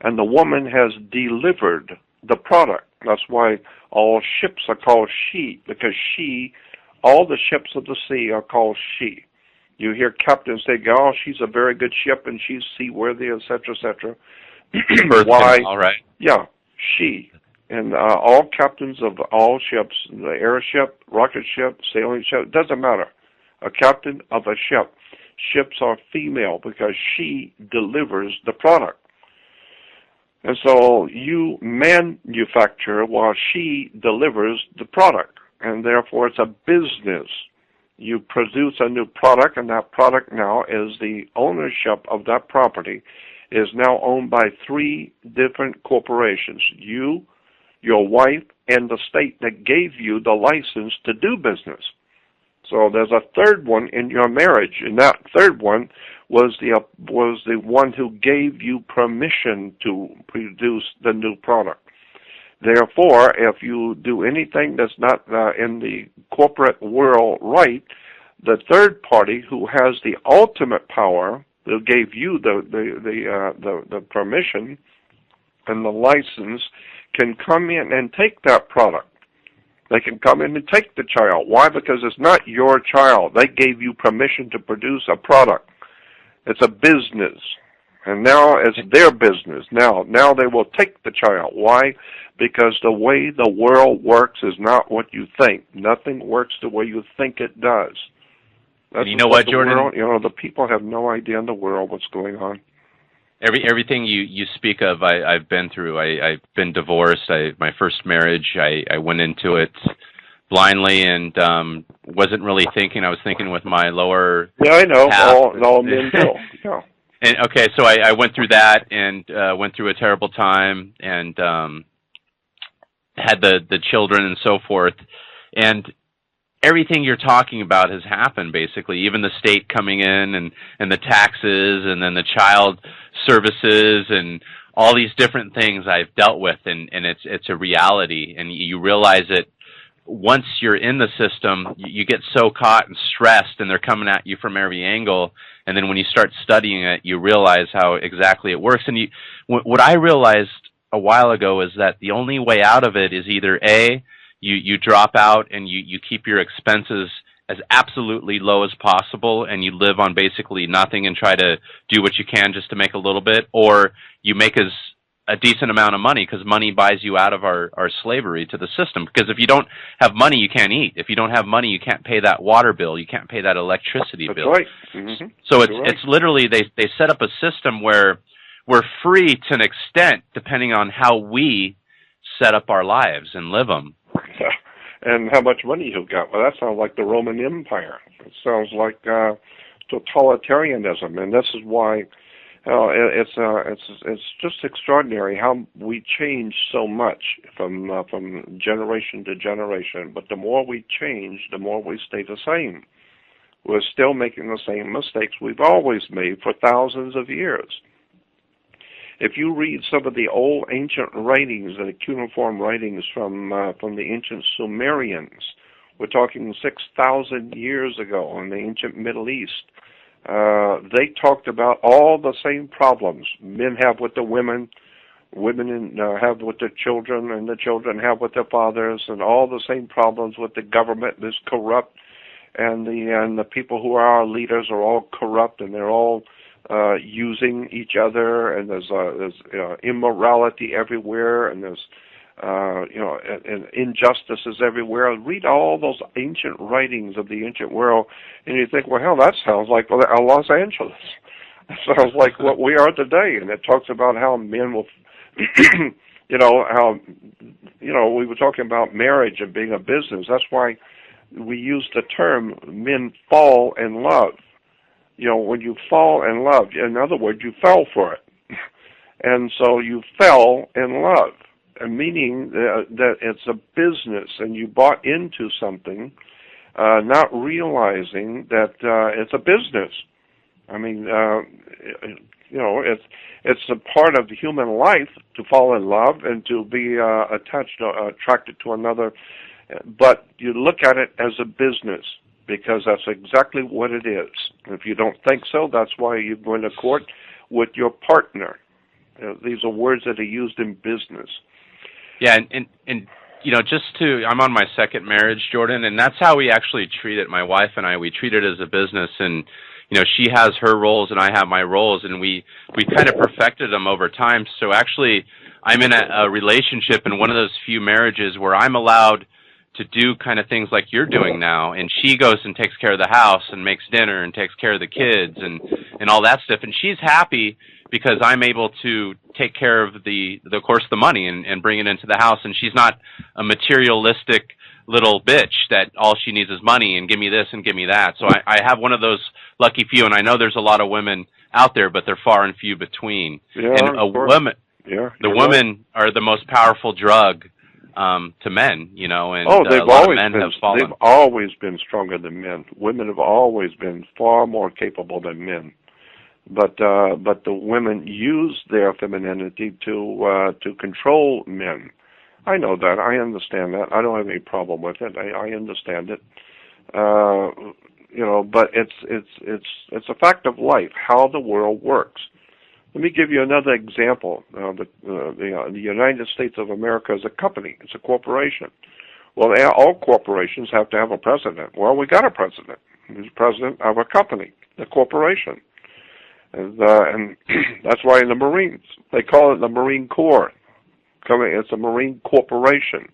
and the woman has delivered the product. That's why all ships are called she, because all the ships of the sea are called she. You hear captains say, oh, she's a very good ship and she's seaworthy, etc., etc. Why? All right. Yeah, she. And all captains of all ships, the airship, rocket ship, sailing ship, doesn't matter. A captain of a ship. Ships are female because she delivers the product. And so you manufacture while she delivers the product. And therefore it's a business. You produce a new product, and that product now is the ownership of that property is now owned by 3 different corporations. You, your wife, and the state that gave you the license to do business. So there's a third one in your marriage, and that third one was the one who gave you permission to produce the new product. Therefore, if you do anything that's not in the corporate world right, the third party who has the ultimate power, who gave you the permission and the license, can come in and take that product. They can come in and take the child. Why? Because it's not your child. They gave you permission to produce a product. It's a business. And now it's their business. Now they will take the child. Why? Because the way the world works is not what you think. Nothing works the way you think it does. That's you know what, Jordan? The people have no idea in the world what's going on. Everything you speak of, I've been through. I've been divorced. My first marriage, I went into it blindly and wasn't really thinking. I was thinking with my lower I know. half. All men do. Yeah. And okay, so I went through that and went through a terrible time and had the children and so forth. And everything you're talking about has happened, basically. Even the state coming in and the taxes and then the child services and all these different things I've dealt with, and it's a reality. And you realize that once you're in the system, you get so caught and stressed, and they're coming at you from every angle. And then when you start studying it, you realize how exactly it works. And what I realized a while ago is that the only way out of it is either A, you drop out and you keep your expenses as absolutely low as possible and you live on basically nothing and try to do what you can just to make a little bit, or you make a decent amount of money, because money buys you out of our slavery to the system. Because if you don't have money, you can't eat. If you don't have money, you can't pay that water bill. You can't pay that electricity bill. That's right. Mm-hmm. So it's literally they set up a system where we're free to an extent depending on how we set up our lives and live them. And how much money you got? Well, that sounds like the Roman Empire. It sounds like totalitarianism, and this is why it's just extraordinary how we change so much from generation to generation. But the more we change, the more we stay the same. We're still making the same mistakes we've always made for thousands of years. If you read some of the old ancient writings, the cuneiform writings from the ancient Sumerians, we're talking 6,000 years ago in the ancient Middle East, they talked about all the same problems men have with the women have with their children, and the children have with their fathers, and all the same problems with the government is corrupt, and the people who are our leaders are all corrupt, and they're all using each other, and there's immorality everywhere, and there's and injustices everywhere. Read all those ancient writings of the ancient world, and you think, well, hell, that sounds like Los Angeles. That sounds like what we are today. And it talks about how men will, we were talking about marriage and being a business. That's why we use the term men fall in love. When you fall in love, in other words, you fell for it. And so you fell in love, meaning that it's a business and you bought into something, not realizing that it's a business. I mean, it's a part of human life to fall in love and to be attached, attracted to another. But you look at it as a business, because that's exactly what it is. If you don't think so, that's why you go into court with your partner. These are words that are used in business. Yeah, and I'm on my second marriage, Jordan, and that's how we actually treat it. My wife and I, we treat it as a business, and she has her roles and I have my roles, and we kind of perfected them over time. So actually, I'm in a relationship in one of those few marriages where I'm allowed to do kind of things like you're doing now, and she goes and takes care of the house and makes dinner and takes care of the kids and all that stuff, and she's happy because I'm able to take care of the money and bring it into the house, and she's not a materialistic little bitch that all she needs is money and give me this and give me that. So I have one of those lucky few, and I know there's a lot of women out there, but they're far and few between. Yeah, and women are the most powerful drug to men, and they've a lot of men have fallen. They've always been stronger than men. Women have always been far more capable than men. But the women use their femininity to control men. I know that. I understand that. I don't have any problem with it. I understand it. But it's a fact of life, how the world works. Let me give you another example. The United States of America is a company. It's a corporation. Well, all corporations have to have a president. Well, we got a president. He's president of a company, a corporation. And that's why in the Marines, they call it the Marine Corps. It's a Marine Corporation.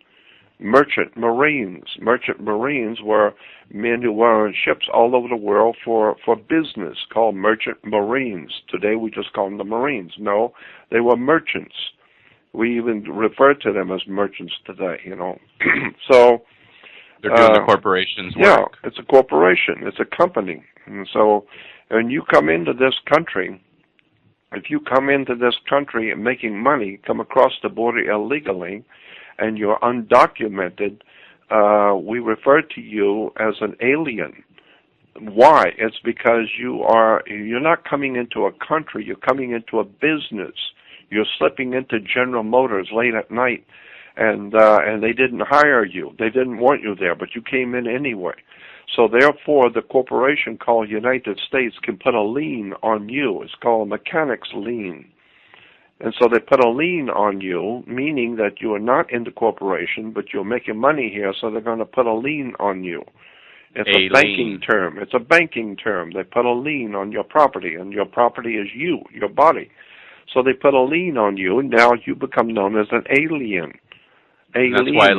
Merchant Marines. Merchant Marines were men who were on ships all over the world for business, called Merchant Marines. Today we just call them the Marines. No, they were merchants. We even refer to them as merchants today, So they're doing the corporation's work. Yeah, it's a corporation. It's a company. And so when you come into this country, if you come into this country and making money, come across the border illegally, and you're undocumented, we refer to you as an alien. Why? It's because you're not coming into a country, you're coming into a business. You're slipping into General Motors late at night, and they didn't hire you. They didn't want you there, but you came in anyway. So therefore, the corporation called United States can put a lien on you. It's called a mechanic's lien. And so they put a lien on you, meaning that you are not in the corporation, but you're making money here, so they're going to put a lien on you. It's a banking term. It's a banking term. They put a lien on your property, and your property is you, your body. So they put a lien on you, and now you become known as an alien. That's why,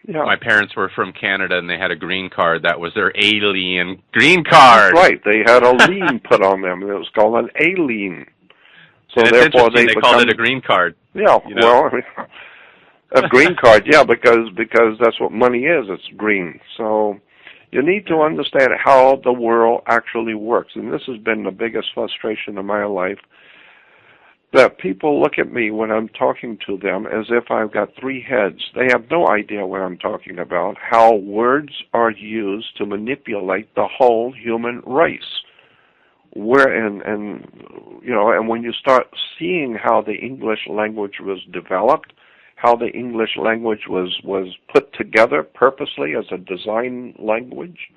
my parents were from Canada, and they had a green card. That was their alien green card. That's right. They had a lien put on them, and it was called an alien. So and therefore, they called it a green card. Yeah, well, a green card, yeah, because that's what money is. It's green. So you need to understand how the world actually works, and this has been the biggest frustration of my life. That people look at me when I'm talking to them as if I've got three heads. They have no idea what I'm talking about, how words are used to manipulate the whole human race. And when you start seeing how the English language was developed, how the English language was put together purposely as a design language,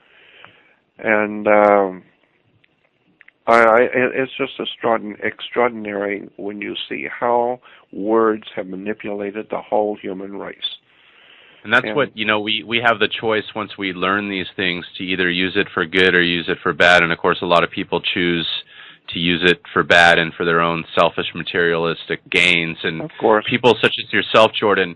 and it's just extraordinary when you see how words have manipulated the whole human race. And that's what, we have the choice once we learn these things to either use it for good or use it for bad. And of course, a lot of people choose to use it for bad and for their own selfish materialistic gains. And of course, people such as yourself, Jordan,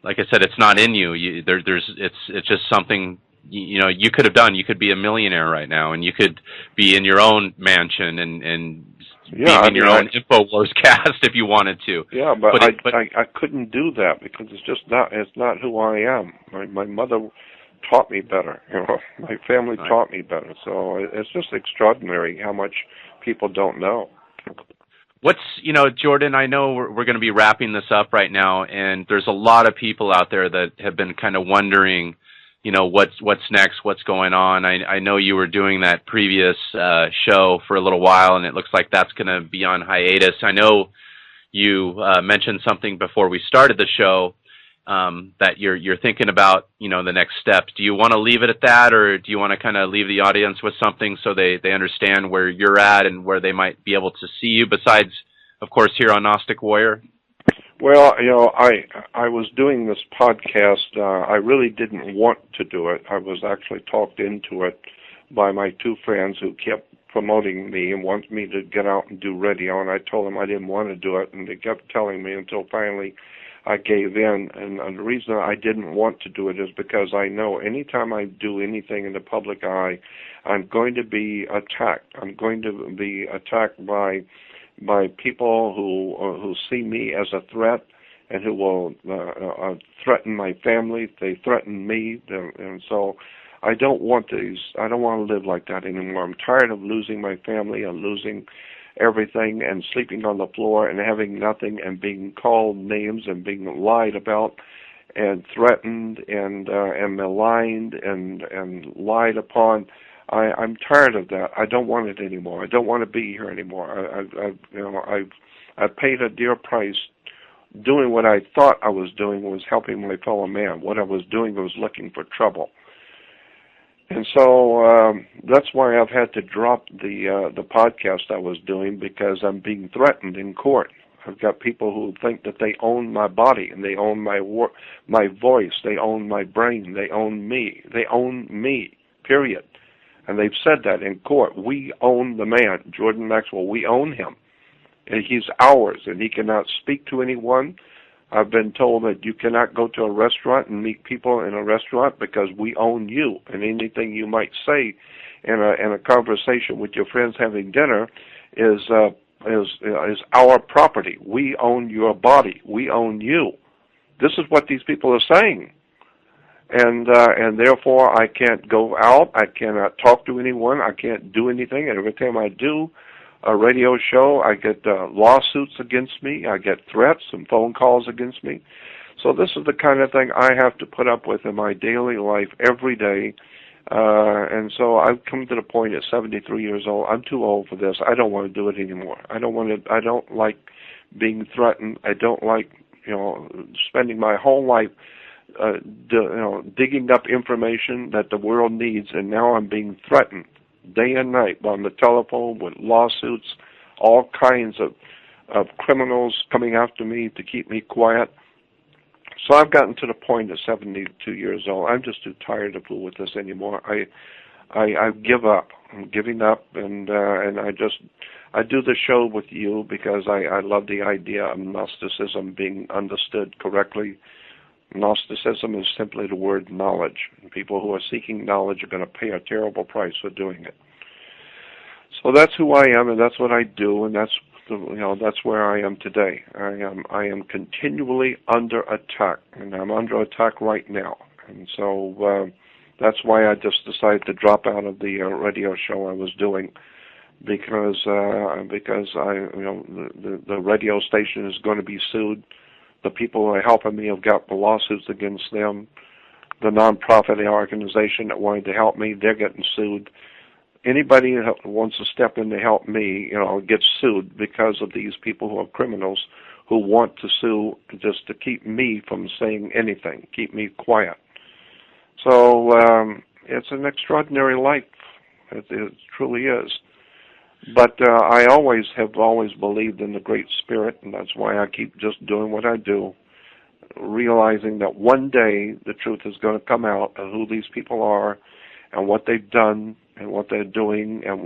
like I said, it's not in you. It's just something you could have done. You could be a millionaire right now, and you could be in your own mansion and be in your own InfoWars cast if you wanted to. Yeah, but I couldn't do that because it's not who I am. My mother taught me better. My family taught me better. So it's just extraordinary how much people don't know. Jordan, I know we're going to be wrapping this up right now, and there's a lot of people out there that have been kind of wondering, what's next, what's going on. I know you were doing that previous show for a little while, and it looks like that's going to be on hiatus. I know you mentioned something before we started the show, that you're thinking about, the next steps. Do you want to leave it at that, or do you want to kind of leave the audience with something so they understand where you're at and where they might be able to see you besides, of course, here on Gnostic Warrior? Well, I was doing this podcast. I really didn't want to do it. I was actually talked into it by my two friends who kept promoting me and wanted me to get out and do radio, and I told them I didn't want to do it, and they kept telling me until finally I gave in. And the reason I didn't want to do it is because I know anytime I do anything in the public eye, I'm going to be attacked. I'm going to be attacked by people who see me as a threat and who will threaten my family. They threaten me, and so I don't want these. I don't want to live like that anymore. I'm tired of losing my family and losing everything and sleeping on the floor and having nothing and being called names and being lied about and threatened and maligned and lied upon. I'm tired of that. I don't want it anymore. I don't want to be here anymore. I've paid a dear price doing what I thought I was doing was helping my fellow man. What I was doing was looking for trouble. And so that's why I've had to drop the podcast I was doing, because I'm being threatened in court. I've got people who think that they own my body and they own my voice, they own my brain, they own me, period. And they've said that in court. We own the man, Jordan Maxwell. We own him. And he's ours, and he cannot speak to anyone. I've been told that you cannot go to a restaurant and meet people in a restaurant because we own you. And anything you might say in a conversation with your friends having dinner is our property. We own your body. We own you. This is what these people are saying. And therefore I can't go out, I cannot talk to anyone, I can't do anything, and every time I do a radio show, I get lawsuits against me, I get threats and phone calls against me. So this is the kind of thing I have to put up with in my daily life every day, and so I've come to the point at 73 years old, I'm too old for this, I don't want to do it anymore. I don't like being threatened, I don't like, spending my whole life digging up information that the world needs, and now I'm being threatened day and night on the telephone with lawsuits, all kinds of criminals coming after me to keep me quiet. So I've gotten to the point at 72 years old. I'm just too tired to fool with this anymore. I give up. I'm giving up, and I do the show with you because I love the idea of Gnosticism being understood correctly. Gnosticism is simply the word knowledge. People who are seeking knowledge are going to pay a terrible price for doing it. So that's who I am, and that's what I do, and that's where I am today. I am continually under attack, and I'm under attack right now. And so that's why I just decided to drop out of the radio show I was doing, because the radio station is going to be sued. The people who are helping me have got the lawsuits against them. The nonprofit organization that wanted to help me, they're getting sued. Anybody who wants to step in to help me, gets sued because of these people who are criminals who want to sue just to keep me from saying anything, keep me quiet. So it's an extraordinary life. It truly is. But I have always believed in the Great Spirit, and that's why I keep just doing what I do, realizing that one day the truth is going to come out of who these people are and what they've done and what they're doing and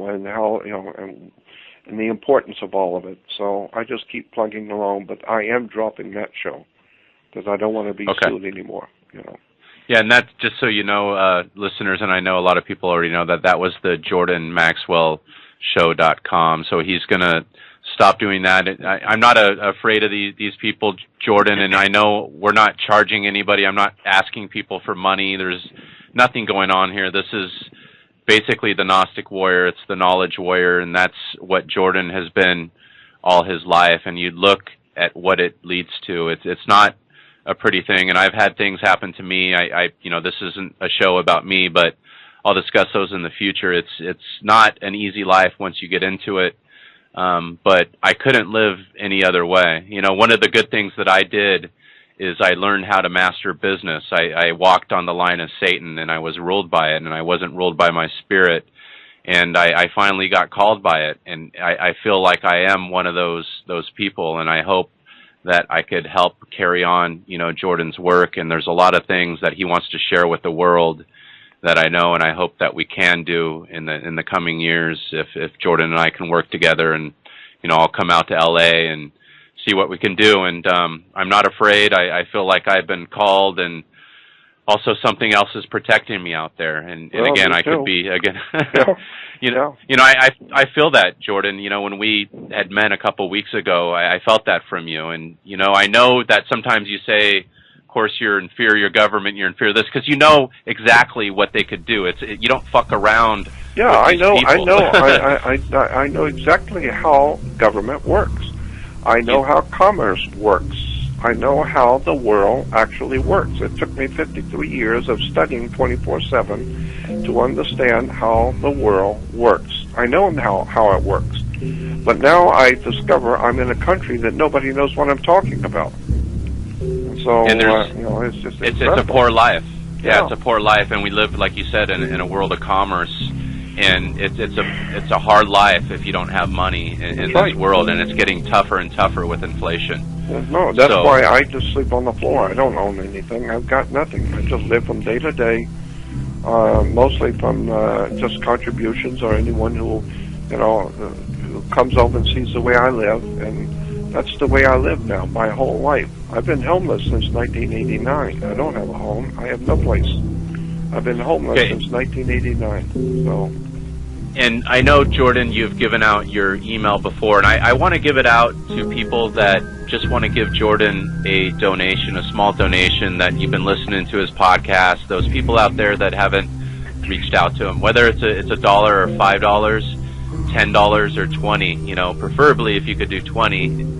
and the importance of all of it. So I just keep plugging along, but I am dropping that show because I don't want to be sued anymore. Yeah, and that's just so you know, listeners, and I know a lot of people already know that was the Jordan Maxwell show.com. So he's going to stop doing that. I'm not afraid of these people, Jordan, and I know we're not charging anybody. I'm not asking people for money. There's nothing going on here. This is basically the Gnostic Warrior. It's the Knowledge Warrior, and that's what Jordan has been all his life. And you look at what it leads to. It's not a pretty thing, and I've had things happen to me. This isn't a show about me, but I'll discuss those in the future. It's not an easy life once you get into it, but I couldn't live any other way. One of the good things that I did is I learned how to master business. I walked on the line of Satan, and I was ruled by it, and I wasn't ruled by my spirit. And I finally got called by it, and I feel like I am one of those people, and I hope that I could help carry on, Jordan's work. And there's a lot of things that he wants to share with the world that I know, and I hope that we can do in the coming years if Jordan and I can work together. And I'll come out to LA and see what we can do. And I'm not afraid. I feel like I've been called, and also something else is protecting me out there. And again, I could be again. I feel that, Jordan. When we had met a couple weeks ago, I felt that from you. And I know that sometimes you say, of course, you're in fear of your government, you're in fear of this, because you know exactly what they could do. You don't fuck around. Yeah, I know. People. I know exactly how government works. I know how commerce works. I know how the world actually works. It took me 53 years of studying 24/7 to understand how the world works. I know how it works. But now I discover I'm in a country that nobody knows what I'm talking about. So, it's just it's a poor life. Yeah, it's a poor life, and we live, like you said, in a world of commerce. And it's a hard life if you don't have money in this world, and it's getting tougher and tougher with inflation. No, that's why I just sleep on the floor. I don't own anything. I've got nothing. I just live from day to day, mostly from just contributions or anyone who comes over and sees the way I live, and that's the way I live now. My whole life. I've been homeless since 1989. I don't have a home. I have no place. I've been homeless since 1989. So. And I know, Jordan, you've given out your email before, and I want to give it out to people that just want to give Jordan a donation, a small donation, that you've been listening to his podcast. Those people out there that haven't reached out to him, whether it's $1 or $5, $10 or $20. Preferably if you could do 20.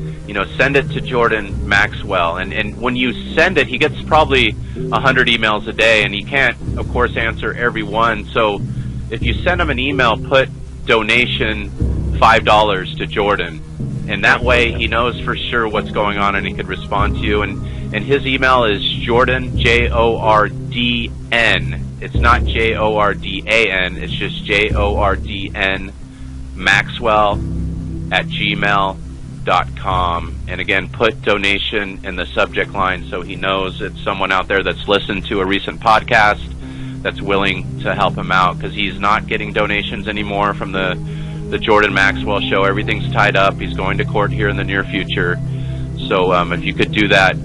Send it to Jordan Maxwell. And when you send it, he gets probably 100 emails a day, and he can't, of course, answer every one. So if you send him an email, put donation $5 to Jordan. And that way he knows for sure what's going on, and he could respond to you. And his email is Jordan, Jordn. It's not Jordan. It's just Jordn Maxwell @gmail.com. And again, put donation in the subject line so he knows it's someone out there that's listened to a recent podcast that's willing to help him out, because he's not getting donations anymore from the Jordan Maxwell show. Everything's tied up. He's going to court here in the near future. So if you could do that,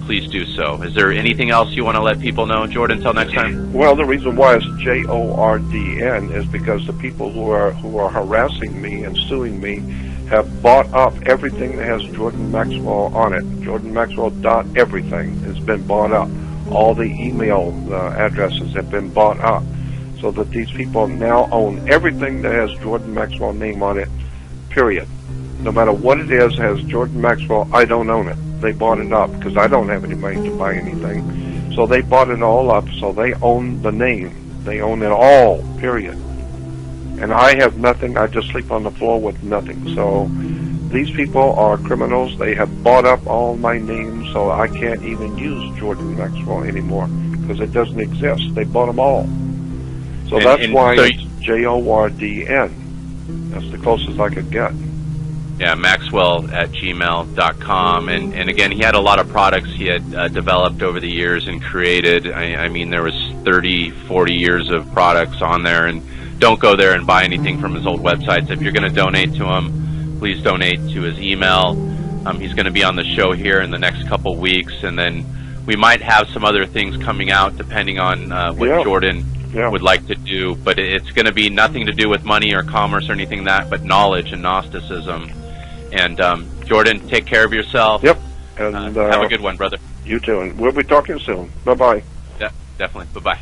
please do so. Is there anything else you want to let people know, Jordan, until next time? Well, the reason why it's Jordn is because the people who are harassing me and suing me have bought up everything that has Jordan Maxwell on it. JordanMaxwell.everything has been bought up. All the email addresses have been bought up, so that these people now own everything that has Jordan Maxwell name on it, period. No matter what it is, has Jordan Maxwell, I don't own it. They bought it up because I don't have any money to buy anything. So they bought it all up, so they own the name. They own it all, period. And I have nothing. I just sleep on the floor with nothing. So these people are criminals. They have bought up all my names, so I can't even use Jordan Maxwell anymore because it doesn't exist. They bought them all. So that's why it's Jordn. That's the closest I could get. Yeah, Maxwell @gmail.com. And again, he had a lot of products he had developed over the years and created. I mean, there was 30, 40 years of products on there. And don't go there and buy anything from his old websites. If you're going to donate to him, please donate to his email. He's going to be on the show here in the next couple weeks. And then we might have some other things coming out depending on what Jordan would like to do. But it's going to be nothing to do with money or commerce or anything but knowledge and Gnosticism. And Jordan, take care of yourself. Yep. And have a good one, brother. You too. And we'll be talking soon. Bye-bye. Yeah, definitely. Bye-bye.